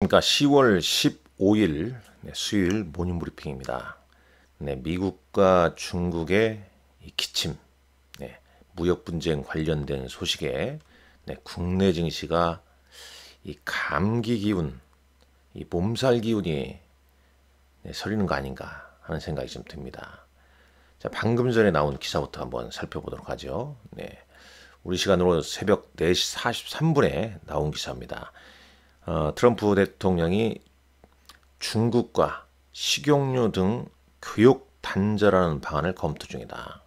안녕하십니까. 10월 15일 수요일 모닝 브리핑입니다. 미국과 중국의 이 기침, 무역 분쟁 관련된 소식에 국내 증시가 이 감기 기운, 이 몸살 기운이 서리는 거 아닌가 하는 생각이 좀 듭니다. 자, 방금 전에 나온 기사부터 한번 살펴보도록 하죠. 우리 시간으로 새벽 4시 43분에 나온 기사입니다. 트럼프 대통령이 중국과 식용유 등 교역 단절하는 방안을 검토 중이다.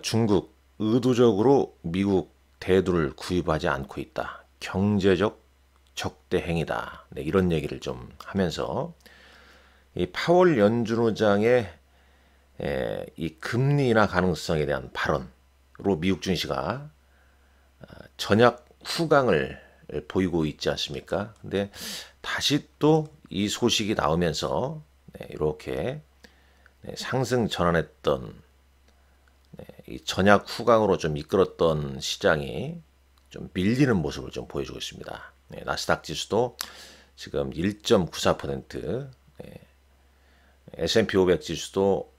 중국 의도적으로 미국 대두를 구입하지 않고 있다. 경제적 적대 행위다. 이런 얘기를 좀 하면서 이 파월 연준의장의 이 금리 인하 가능성에 대한 발언으로 미국 증시가 전약 후강을 보이고 있지 않습니까? 근데 다시 또 이 소식이 나오면서 이렇게 상승 전환했던 이 전약 후강으로 좀 이끌었던 시장이 좀 밀리는 모습을 좀 보여주고 있습니다. 나스닥 지수도 지금 1.94%, S&P 500 지수도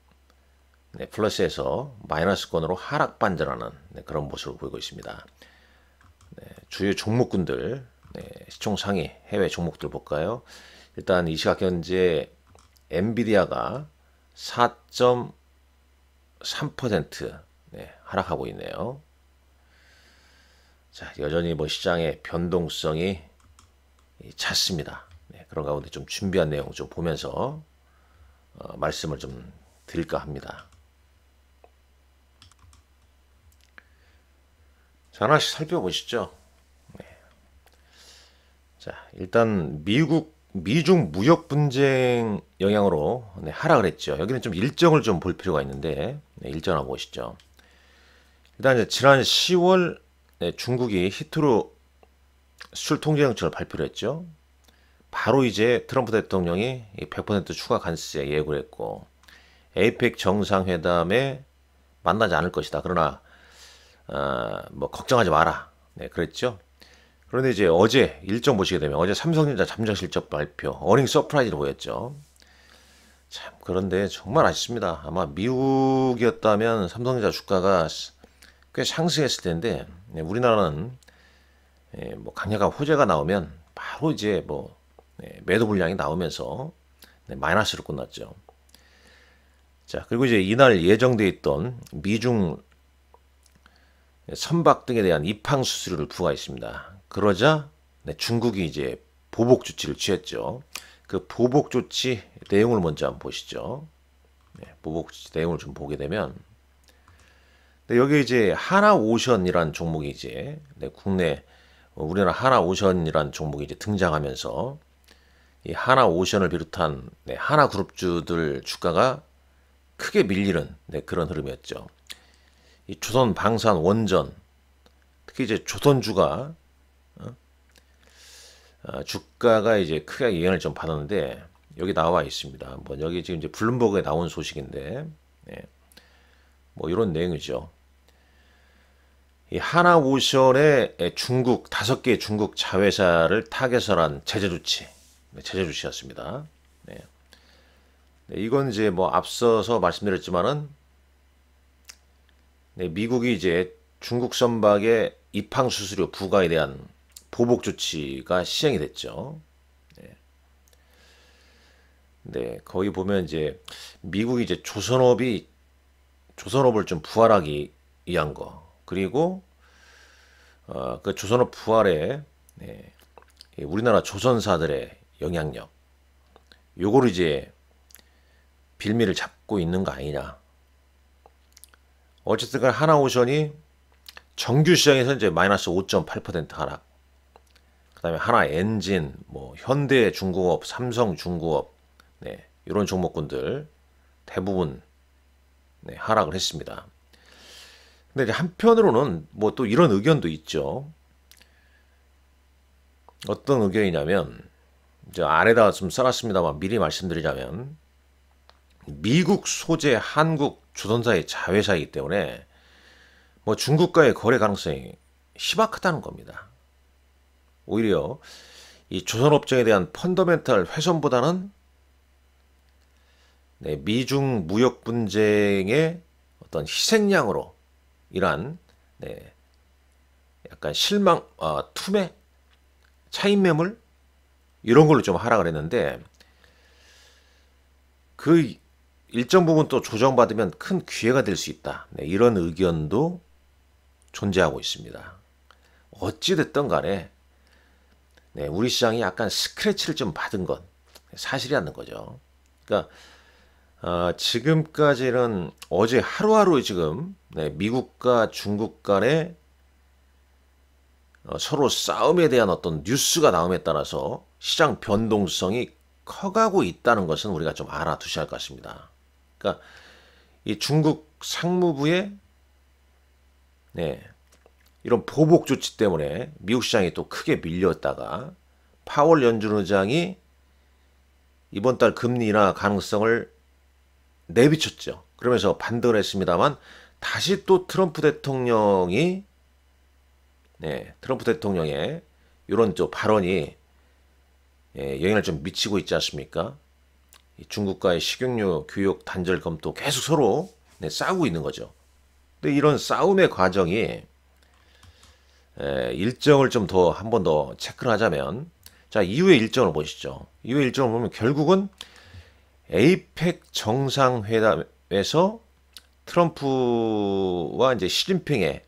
플러스에서 마이너스권으로 하락 반전하는 그런 모습을 보이고 있습니다. 주요 종목군들, 시총 상위 해외 종목들 볼까요? 일단 이 시각 현재 엔비디아가 4.3% 하락하고 있네요. 자, 여전히 뭐 시장의 변동성이 잦습니다. 그런 가운데 좀 준비한 내용 좀 보면서 말씀을 좀 드릴까 합니다. 자, 하나씩 살펴보시죠. 자, 일단 미중 무역 분쟁 영향으로 하락을 했죠. 여기는 좀 일정을 좀 볼 필요가 있는데 일정 한번 보시죠. 일단 이제 지난 10월 중국이 히트로 수출 통제 정책을 발표를 했죠. 바로 이제 트럼프 대통령이 100% 추가 관세 예고를 했고 에이펙 정상회담에 만나지 않을 것이다. 그러나 뭐 걱정하지 마라. 그랬죠. 그런데 이제 어제 일정 보시게 되면 어제 삼성전자 잠정 실적 발표, 어닝 서프라이즈로 보였죠. 참 그런데 정말 아쉽습니다. 아마 미국이었다면 삼성전자 주가가 꽤 상승했을 텐데 우리나라는 뭐 강력한 호재가 나오면 바로 이제 뭐 매도 물량이 나오면서 마이너스로 끝났죠. 자, 그리고 이제 이날 예정돼 있던 미중 선박 등에 대한 입항 수수료를 부과했습니다. 그러자 중국이 이제 보복 조치를 취했죠. 그 보복 조치 내용을 먼저 한번 보시죠. 보복 조치 내용을 좀 보게 되면 여기 이제 하나오션이란 종목이 이제 국내 우리나라 하나오션이란 종목이 이제 등장하면서 이 하나오션을 비롯한 하나그룹주들 주가가 크게 밀리는 그런 흐름이었죠. 이 조선 방산 원전 특히 이제 조선주가 주가가 이제 크게 영향을 좀 받았는데 여기 나와 있습니다. 뭐 여기 지금 이제 블룸버그에 나온 소식인데 뭐 이런 내용이죠. 이 하나오션의 중국 5개의 중국 자회사를 타겟을 한 제재 조치였습니다. 이건 이제 뭐 앞서서 말씀드렸지만은 미국이 이제 중국 선박의 입항 수수료 부과에 대한 보복 조치가 시행이 됐죠. 거기 보면 이제 미국이 이제 조선업을 좀 부활하기 위한 거, 그리고 그 조선업 부활에 우리나라 조선사들의 영향력, 요거를 이제 빌미를 잡고 있는 거 아니냐. 어쨌든 간 하나오션이 정규 시장에서 이제 마이너스 5.8% 하락. 그다음에 하나엔진, 뭐 현대중공업, 삼성중공업, 이런 종목군들 대부분 하락을 했습니다. 근데 이제 한편으로는 뭐 또 이런 의견도 있죠. 어떤 의견이냐면 이제 아래다 좀 써놨습니다만 미리 말씀드리자면 미국 소재 한국 조선사의 자회사이기 때문에 뭐 중국과의 거래 가능성이 희박하다는 겁니다. 오히려 이 조선업종에 대한 펀더멘탈 훼손보다는 네, 미중 무역 분쟁의 어떤 희생양으로 이러한 네, 약간 실망, 투매, 차익 매물 이런 걸로 좀 하락을 했는데 그 일정 부분 또 조정받으면 큰 기회가 될 수 있다. 네, 이런 의견도 존재하고 있습니다. 어찌됐든 간에 네, 우리 시장이 약간 스크래치를 좀 받은 건 사실이라는 거죠. 그러니까 지금까지는 어제 하루하루 지금 네, 미국과 중국 간의 서로 싸움에 대한 어떤 뉴스가 나옴에 따라서 시장 변동성이 커가고 있다는 것은 우리가 좀 알아두셔야 할 것 같습니다. 그러니까 이 중국 상무부의 네, 이런 보복 조치 때문에 미국 시장이 또 크게 밀렸다가 파월 연준 의장이 이번 달 금리 인하 가능성을 내비쳤죠. 그러면서 반등을 했습니다만 다시 또 트럼프 대통령이 트럼프 대통령의 이런 또 발언이 영향을 좀 미치고 있지 않습니까? 중국과의 식용유 교역 단절 검토 계속 서로 싸우고 있는 거죠. 근데 이런 싸움의 과정이 일정을 좀 더 한 번 더 체크를 하자면 자 이후의 일정을 보시죠. 이후의 일정을 보면 결국은 에이펙 정상회담에서 트럼프와 이제 시진핑의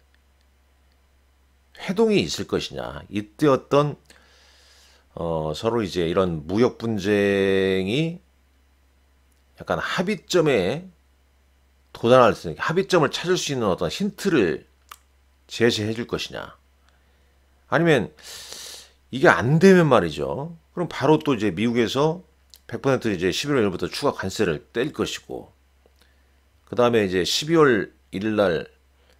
회동이 있을 것이냐. 이때 어떤 서로 이제 이런 무역 분쟁이 약간 합의점에 도달할 수 있는 합의점을 찾을 수 있는 어떤 힌트를 제시해 줄 것이냐. 아니면 이게 안 되면 말이죠. 그럼 바로 또 이제 미국에서 100% 이제 11월 1일부터 추가 관세를 뗄 것이고, 그 다음에 이제 12월 1일 날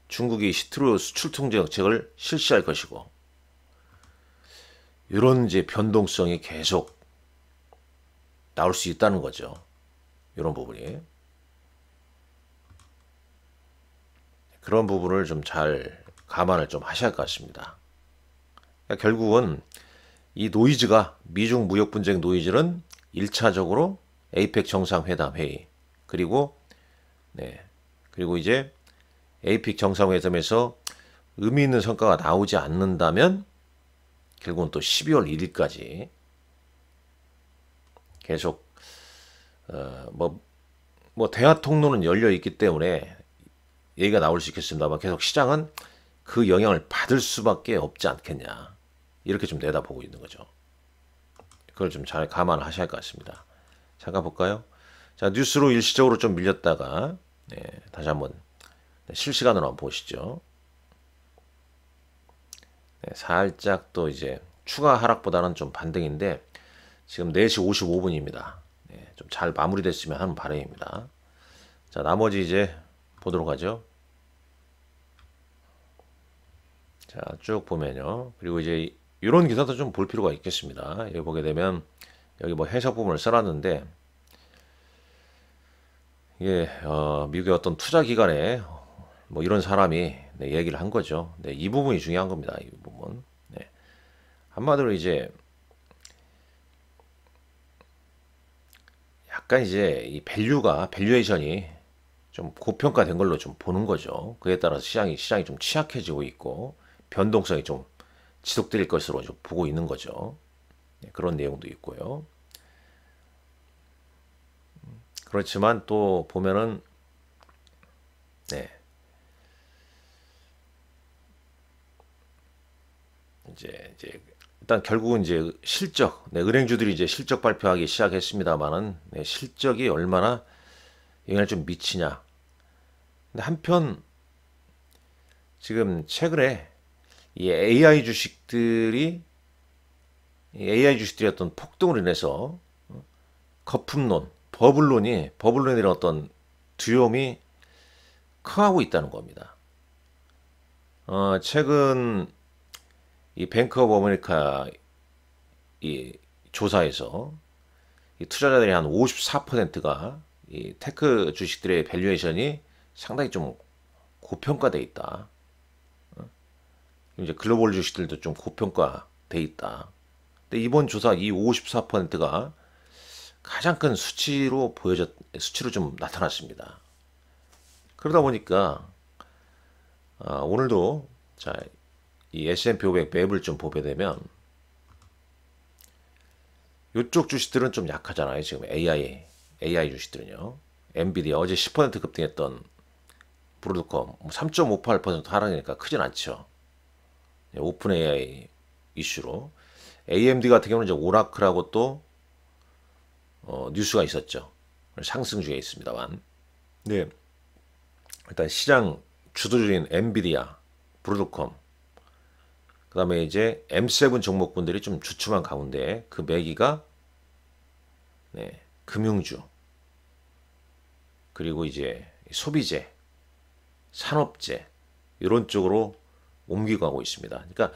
중국이 시트루 수출 통제 정책을 실시할 것이고, 이런 이제 변동성이 계속 나올 수 있다는 거죠. 이런 부분이. 그런 부분을 좀 잘 감안을 좀 하셔야 할 것 같습니다. 그러니까 결국은 이 노이즈가 미중 무역 분쟁 노이즈는 1차적으로 에이펙 정상회담 회의 그리고 그리고 이제 에이펙 정상회담에서 의미 있는 성과가 나오지 않는다면 결국은 또 12월 1일까지 계속 뭐 대화 통로는 열려 있기 때문에 얘기가 나올 수 있겠습니다만 계속 시장은 그 영향을 받을 수밖에 없지 않겠냐. 이렇게 좀 내다보고 있는 거죠. 그걸 좀 잘 감안하셔야 할 것 같습니다. 잠깐 볼까요? 자, 뉴스로 일시적으로 좀 밀렸다가 다시 한번 실시간으로 한번 보시죠. 살짝 또 이제 추가 하락보다는 좀 반등인데 지금 4시 55분입니다. 좀 잘 마무리됐으면 하는 바람입니다. 자, 나머지 이제 보도록 하죠. 자, 쭉 보면요. 그리고 이제 이런 기사도 좀 볼 필요가 있겠습니다. 여기 보게 되면 여기 뭐 해석 부분을 써놨는데 이게 미국의 어떤 투자 기관에 뭐 이런 사람이 얘기를 한 거죠. 이 부분이 중요한 겁니다. 이 부분. 한마디로 이제 약간 이제 이 밸류에이션이 좀 고평가된 걸로 좀 보는 거죠. 그에 따라서 시장이 좀 취약해지고 있고 변동성이 좀 지속될 것으로 좀 보고 있는 거죠. 그런 내용도 있고요. 그렇지만 또 보면은 이제 일단 결국은 이제 실적, 은행주들이 이제 실적 발표하기 시작했습니다만은 실적이 얼마나 영향을 좀 미치냐. 근데 한편 지금 최근에 이 AI 주식들이 어떤 폭등으로 인해서 거품론, 버블론에 대한 어떤 두려움이 커하고 있다는 겁니다. 최근 이 뱅크 오브 아메리카 이 조사에서 이 투자자들이 한 54%가 이 테크 주식들의 밸류에이션이 상당히 좀 고평가돼 있다. 이제 글로벌 주식들도 좀 고평가돼 있다. 근데 근데 이번 조사 이 54%가 가장 큰 수치로 좀 나타났습니다. 그러다 보니까 오늘도 자, 이 S&P 500 맵을 좀 보게 되면 이쪽 주식들은 좀 약하잖아요. 지금 AI 주식들은요. 엔비디아 어제 10% 급등했던 브로드컴 3.58% 하락이니까 크진 않죠. 오픈 AI 이슈로 AMD 같은 경우는 이제 오라클하고 또 뉴스가 있었죠. 상승 중에 있습니다만. 네. 일단 시장 주도주인 엔비디아, 브로드컴, 그 다음에 이제 M7 종목군들이 좀 주춤한 가운데 그 매기가 네, 금융주, 그리고 이제 소비재, 산업재 이런 쪽으로 옮기고 가고 있습니다. 그러니까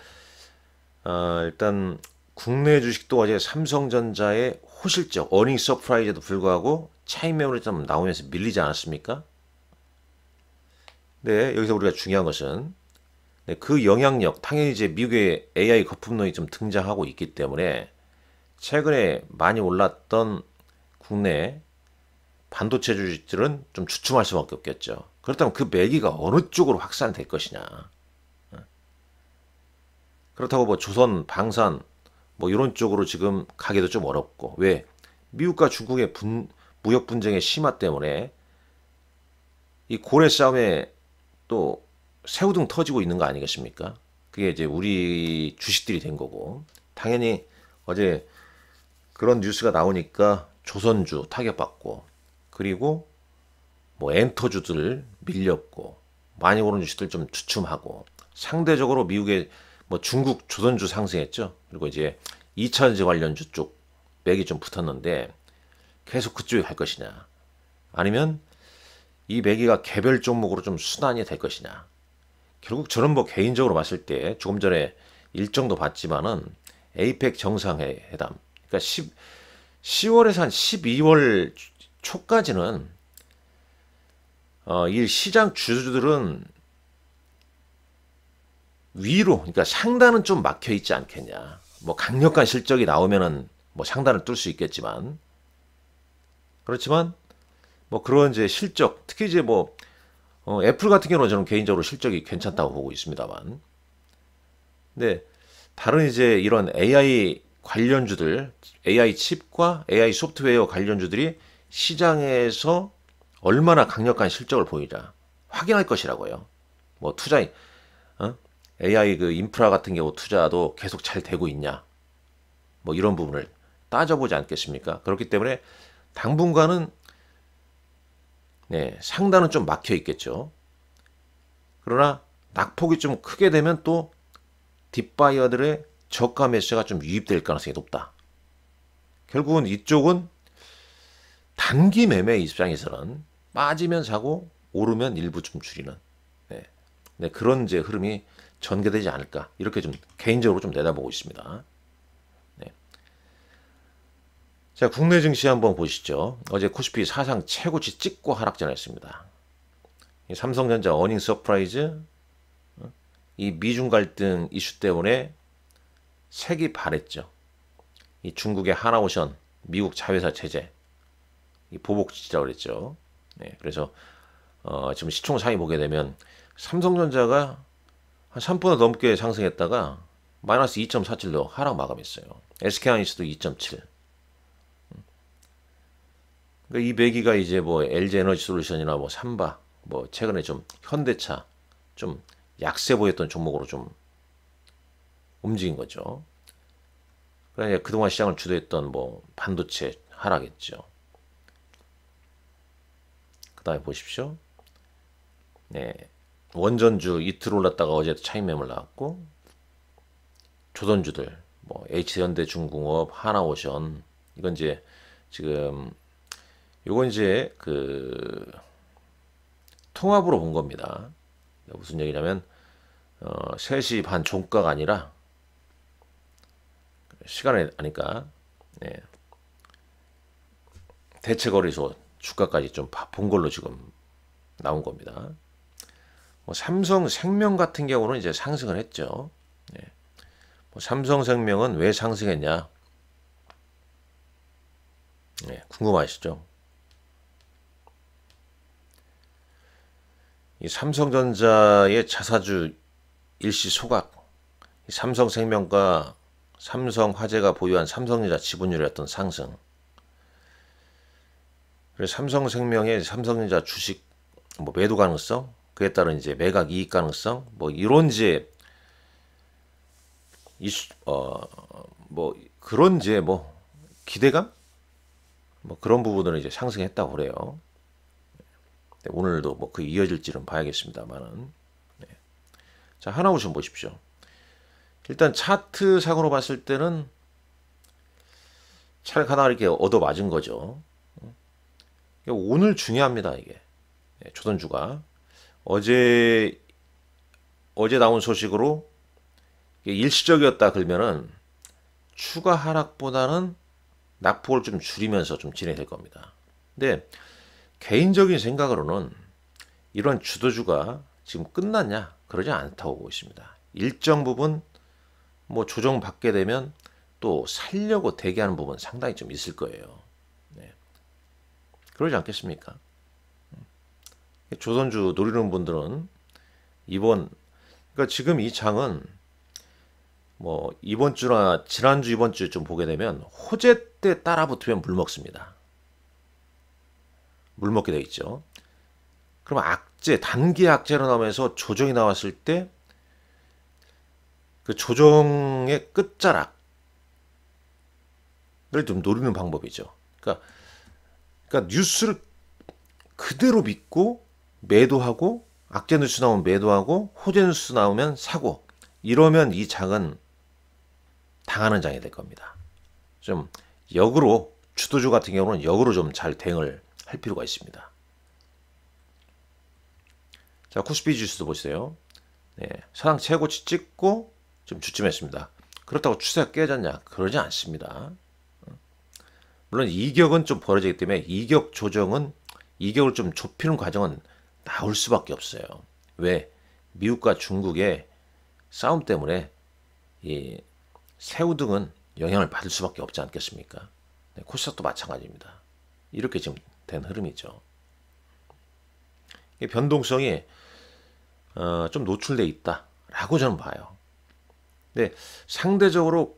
일단 국내 주식도 어제 삼성전자의 호실적 어닝 서프라이즈에도 불구하고 차익 매물이 좀 나오면서 밀리지 않았습니까? 네, 여기서 우리가 중요한 것은 네, 그 영향력, 당연히 이제 미국의 AI 거품론이 좀 등장하고 있기 때문에 최근에 많이 올랐던 국내 반도체 주식들은 좀 주춤할 수밖에 없겠죠. 그렇다면 그 매기가 어느 쪽으로 확산될 것이냐. 그렇다고 뭐 조선, 방산 뭐 이런 쪽으로 지금 가기도 좀 어렵고 왜? 미국과 중국의 무역 분쟁의 심화 때문에 이 고래 싸움에 또 새우등 터지고 있는 거 아니겠습니까? 그게 이제 우리 주식들이 된 거고 당연히 어제 그런 뉴스가 나오니까 조선주 타격받고 그리고 뭐 엔터주들 밀렸고 많이 오른 주식들 좀 주춤하고 상대적으로 미국의 뭐 중국 조선주 상승했죠. 그리고 이제 2차전지 관련주 쪽 맥이 좀 붙었는데 계속 그쪽에 갈 것이냐 아니면 이 매기가 개별 종목으로 좀 순환이 될 것이냐. 결국 저는 뭐 개인적으로 봤을 때 조금 전에 일정도 봤지만은 에이펙 정상회담 그러니까 10월에서 한 12월 초까지는 이 시장 주주들은 위로 그러니까 상단은 좀 막혀 있지 않겠냐. 뭐 강력한 실적이 나오면은 뭐 상단을 뚫을 수 있겠지만 그렇지만 뭐 그런 이제 실적 특히 이제 뭐 애플 같은 경우는 저는 개인적으로 실적이 괜찮다고 보고 있습니다만 근데 다른 이제 이런 AI 관련주들 AI 칩과 AI 소프트웨어 관련주들이 시장에서 얼마나 강력한 실적을 보이냐 확인할 것이라고요. 뭐 투자 AI 그 인프라 같은 경우 투자도 계속 잘 되고 있냐 뭐 이런 부분을 따져보지 않겠습니까? 그렇기 때문에 당분간은 네, 상단은 좀 막혀 있겠죠. 그러나 낙폭이 좀 크게 되면 또 딥바이어들의 저가 매수가 좀 유입될 가능성이 높다. 결국은 이쪽은 단기 매매 입장에서는 빠지면 사고 오르면 일부 좀 줄이는 네, 그런 이제 흐름이 전개되지 않을까 이렇게 좀 개인적으로 좀 내다보고 있습니다. 네. 자, 국내 증시 한번 보시죠. 어제 코스피 사상 최고치 찍고 하락전했습니다. 삼성전자 어닝 서프라이즈, 이 미중 갈등 이슈 때문에 색이 바랬죠. 이 중국의 하나오션, 미국 자회사 체제, 이 보복 지지라고 그랬죠. 네, 그래서 지금 시총 상위 보게 되면 삼성전자가 한 3% 넘게 상승했다가 마이너스 2.47로 하락 마감했어요. SK하이닉스도 2.7. 그러니까 이 매기가 이제 뭐 LG에너지 솔루션이나 뭐 삼바, 뭐 최근에 좀 현대차 좀 약세 보였던 종목으로 좀 움직인 거죠. 그러니까 그동안 시장을 주도했던 뭐 반도체 하락했죠. 그 다음에 보십시오. 네. 원전주 이틀 올랐다가 어제 차익 매물 나왔고 조선주들 뭐 H현대중공업, 하나오션 이건 이제 지금 요건 이제 그 통합으로 본 겁니다. 무슨 얘기냐면 3시 반 종가가 아니라 시간을 아니까 네. 대체거래소 주가까지 좀 본 걸로 지금 나온 겁니다. 뭐 삼성생명 같은 경우는 이제 상승을 했죠. 네. 뭐 삼성생명은 왜 상승했냐? 네, 궁금하시죠? 이 삼성전자의 자사주 일시 소각, 이 삼성생명과 삼성화재가 보유한 삼성전자 지분율의 어떤 상승, 그래서 삼성생명의 삼성전자 주식 뭐 매도 가능성, 그에 따른 이제 매각 이익 가능성, 뭐 이런 이제 이슈, 뭐 그런 이제 뭐 기대감, 뭐 그런 부분들은 이제 상승했다고 그래요. 네, 오늘도 뭐 그 이어질지는 봐야겠습니다만은. 네. 자, 하나 보시면 보십시오. 일단 차트 상으로 봤을 때는 차익 하나 이렇게 얻어 맞은 거죠. 오늘 중요합니다, 이게. 네, 조선주가 어제 나온 소식으로 일시적이었다 그러면은 추가 하락보다는 낙폭을 좀 줄이면서 좀 진행될 겁니다. 근데 개인적인 생각으로는 이런 주도주가 지금 끝났냐? 그러지 않다고 보고 있습니다. 일정 부분 뭐 조정받게 되면 또 살려고 대기하는 부분 상당히 좀 있을 거예요. 네. 그러지 않겠습니까? 조선주 노리는 분들은 그러니까 지금 이 장은 뭐 이번 주나 지난주 이번 주 좀 보게 되면 호재 때 따라 붙으면 물 먹습니다. 물 먹게 돼 있죠. 그럼 단기 악재로 나오면서 조정이 나왔을 때 그 조정의 끝자락을 좀 노리는 방법이죠. 그러니까 뉴스를 그대로 믿고 매도하고 악재 뉴스 나오면 매도하고 호재 뉴스 나오면 사고, 이러면 이 장은 당하는 장이 될 겁니다. 좀 역으로 주도주 같은 경우는 역으로 좀 잘 대응을 할 필요가 있습니다. 자, 코스피 지수도 보세요. 네, 사상 최고치 찍고 좀 주춤했습니다. 그렇다고 추세가 깨졌냐? 그러지 않습니다. 물론 이격은 좀 벌어지기 때문에 이격 조정은, 이격을 좀 좁히는 과정은 나올 수밖에 없어요. 왜? 미국과 중국의 싸움 때문에 이 새우 등은 영향을 받을 수밖에 없지 않겠습니까? 네, 코스닥도 마찬가지입니다. 이렇게 지금 된 흐름이죠. 이 변동성이 좀 노출돼 있다라고 저는 봐요. 근데 상대적으로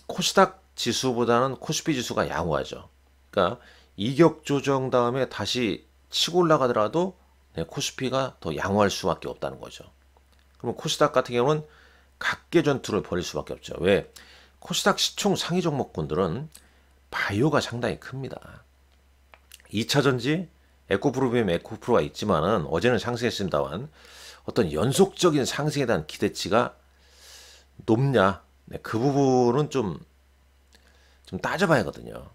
코스닥 지수보다는 코스피 지수가 양호하죠. 그러니까 이격 조정 다음에 다시 치고 올라가더라도 네, 코스피가 더 양호할 수밖에 없다는 거죠. 그럼 코스닥 같은 경우는 각계 전투를 벌일 수밖에 없죠. 왜? 코스닥 시총 상위 종목군들은 바이오가 상당히 큽니다. 2차전지 에코프로비움 에코프로가 있지만은 어제는 상승했습니다만 어떤 연속적인 상승에 대한 기대치가 높냐? 네, 그 부분은 좀 따져봐야 하거든요.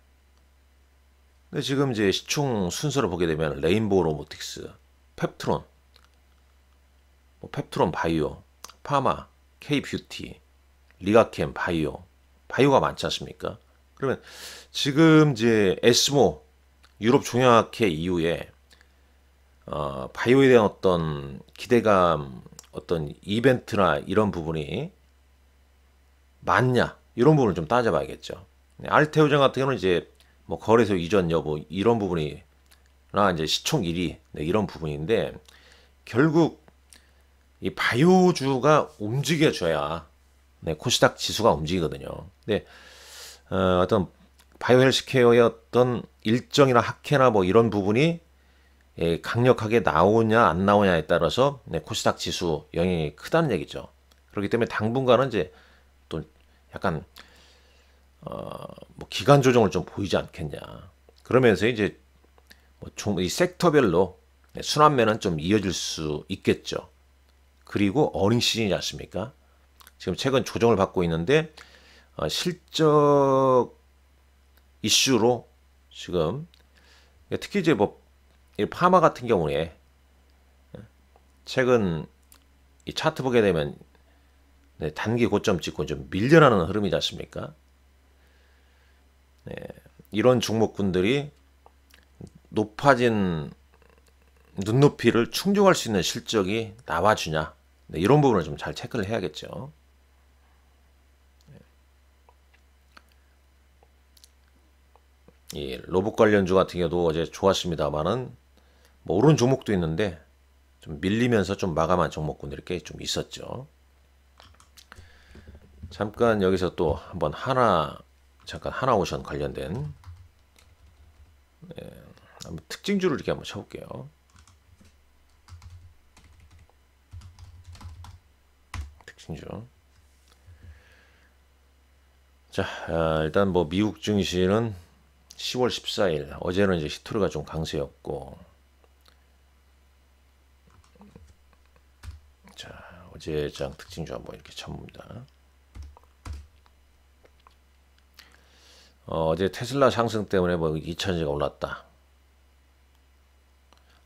근데 지금 이제 시총 순서를 보게 되면 레인보우 로보틱스, 펩트론, 펩트론 바이오, 파마, K뷰티, 리가캠 바이오가 많지 않습니까? 그러면 지금 이제 에스모 유럽 종약회 이후에 바이오에 대한 어떤 기대감, 어떤 이벤트나 이런 부분이 많냐, 이런 부분을 좀 따져봐야겠죠. 알테오젠 같은 경우는 이제 뭐 거래소 이전 여부 이런 부분이나 이제 시총 1위 네, 이런 부분인데 결국 이 바이오주가 움직여줘야 네, 코스닥 지수가 움직이거든요. 근데 어떤 바이오 헬스케어의 어떤 일정이나 학회나 뭐 이런 부분이 강력하게 나오냐 안 나오냐에 따라서 네, 코스닥 지수 영향이 크다는 얘기죠. 그렇기 때문에 당분간은 이제 또 약간 뭐 기간 조정을 좀 보이지 않겠냐. 그러면서 이제 뭐 이 섹터별로 네, 순환매는 좀 이어질 수 있겠죠. 그리고 어닝 시즌이지 않습니까? 지금 최근 조정을 받고 있는데 실적 이슈로 지금 특히 이제 뭐 파마 같은 경우에 최근 이 차트 보게 되면 네, 단기 고점 찍고 좀 밀려나는 흐름이지 않습니까? 네, 이런 종목군들이 높아진 눈높이를 충족할 수 있는 실적이 나와주냐, 네, 이런 부분을 좀 잘 체크를 해야겠죠. 이 로봇 관련주 같은 경우도 어제 좋았습니다만은 뭐 오른 종목도 있는데 좀 밀리면서 좀 마감한 종목군 이렇게 좀 있었죠. 잠깐 여기서 또 한번 잠깐 하나오션 관련된 한번 특징주를 이렇게 한번 쳐볼게요. 특징주. 자, 일단 뭐 미국 증시는 10월 14일 어제는 이제 히토리가 좀 강세였고, 자 어제 장 특징주 한번 이렇게 쳐봅니다. 어제 테슬라 상승 때문에 뭐 2천지가 올랐다.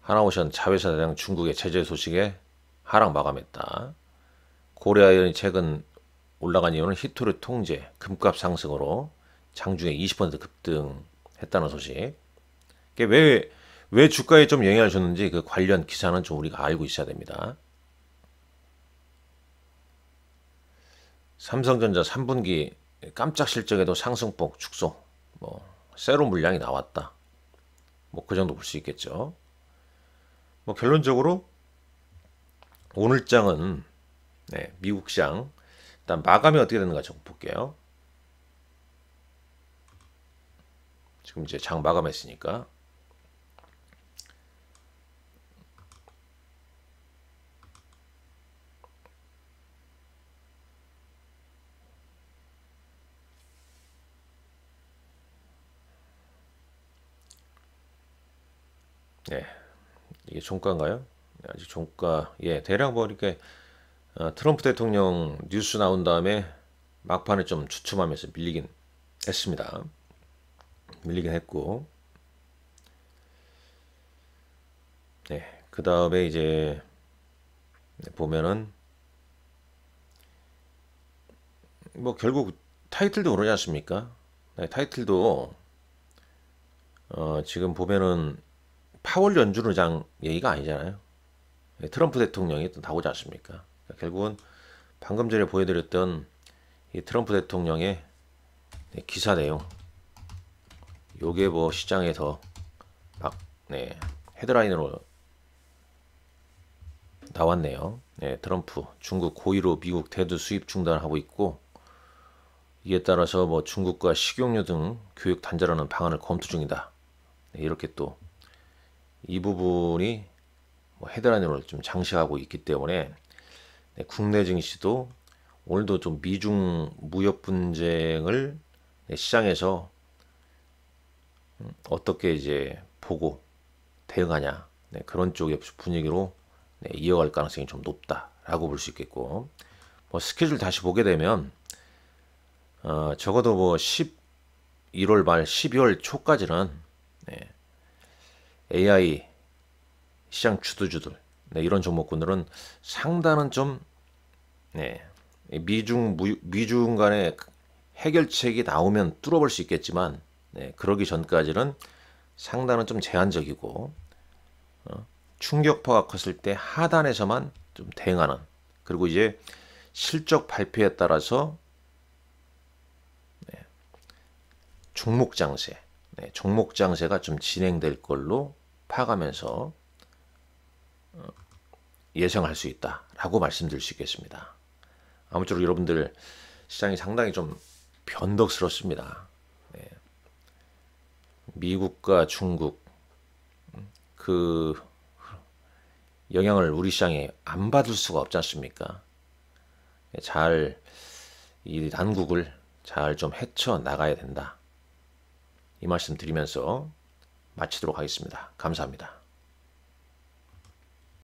하나오션 자회사 대상 중국의 제재 소식에 하락 마감했다. 고려아연이 최근 올라간 이유는 히토리 통제, 금값 상승으로 장중에 20% 급등했다는 소식. 왜 주가에 좀 영향을 줬는지 그 관련 기사는 좀 우리가 알고 있어야 됩니다. 삼성전자 3분기 깜짝 실적에도 상승폭 축소, 뭐 세로 물량이 나왔다. 뭐 그 정도 볼 수 있겠죠. 뭐 결론적으로 오늘 장은 미국 시장 일단 마감이 어떻게 되는가 좀 볼게요. 지금 이제 장 마감했으니까 이게 종가인가요? 아직 종가 대략 뭐 이렇게 트럼프 대통령 뉴스 나온 다음에 막판에 좀 주춤하면서 밀리긴 했습니다. 밀리긴 했고, 그 다음에 이제 보면은 뭐 결국 타이틀도 그러지 않습니까? 타이틀도 지금 보면은 파월 연준의장 얘기가 아니잖아요. 트럼프 대통령이 또 나오지 않습니까? 결국은 방금 전에 보여드렸던 이 트럼프 대통령의 기사 내용, 요게 뭐 시장에서 막 헤드라인으로 나왔네요. 트럼프 중국 고의로 미국 대두 수입 중단하고 있고, 이에 따라서 뭐 중국과 식용유 등 교육 단절하는 방안을 검토 중이다. 이렇게 또 이 부분이 뭐 헤드라인으로 좀 장식하고 있기 때문에 국내 증시도 오늘도 좀 미중 무역 분쟁을 시장에서 어떻게 이제 보고 대응하냐, 그런 쪽의 분위기로 이어갈 가능성이 좀 높다라고 볼 수 있겠고, 뭐 스케줄 다시 보게 되면 적어도 뭐 11월 말 12월 초까지는 AI 시장 주도주들 이런 종목군들은 상단은 좀 미중 간의 해결책이 나오면 뚫어볼 수 있겠지만, 그러기 전까지는 상단은 좀 제한적이고, 충격파가 컸을 때 하단에서만 좀 대응하는, 그리고 이제 실적 발표에 따라서 종목 장세가 좀 진행될 걸로 파악하면서 예상할 수 있다라고 말씀드릴 수 있겠습니다. 아무쪼록 여러분들 시장이 상당히 좀 변덕스럽습니다. 미국과 중국 그 영향을 우리 시장에 안 받을 수가 없지 않습니까? 잘 이 난국을 잘 좀 헤쳐 나가야 된다. 이 말씀 드리면서 마치도록 하겠습니다. 감사합니다.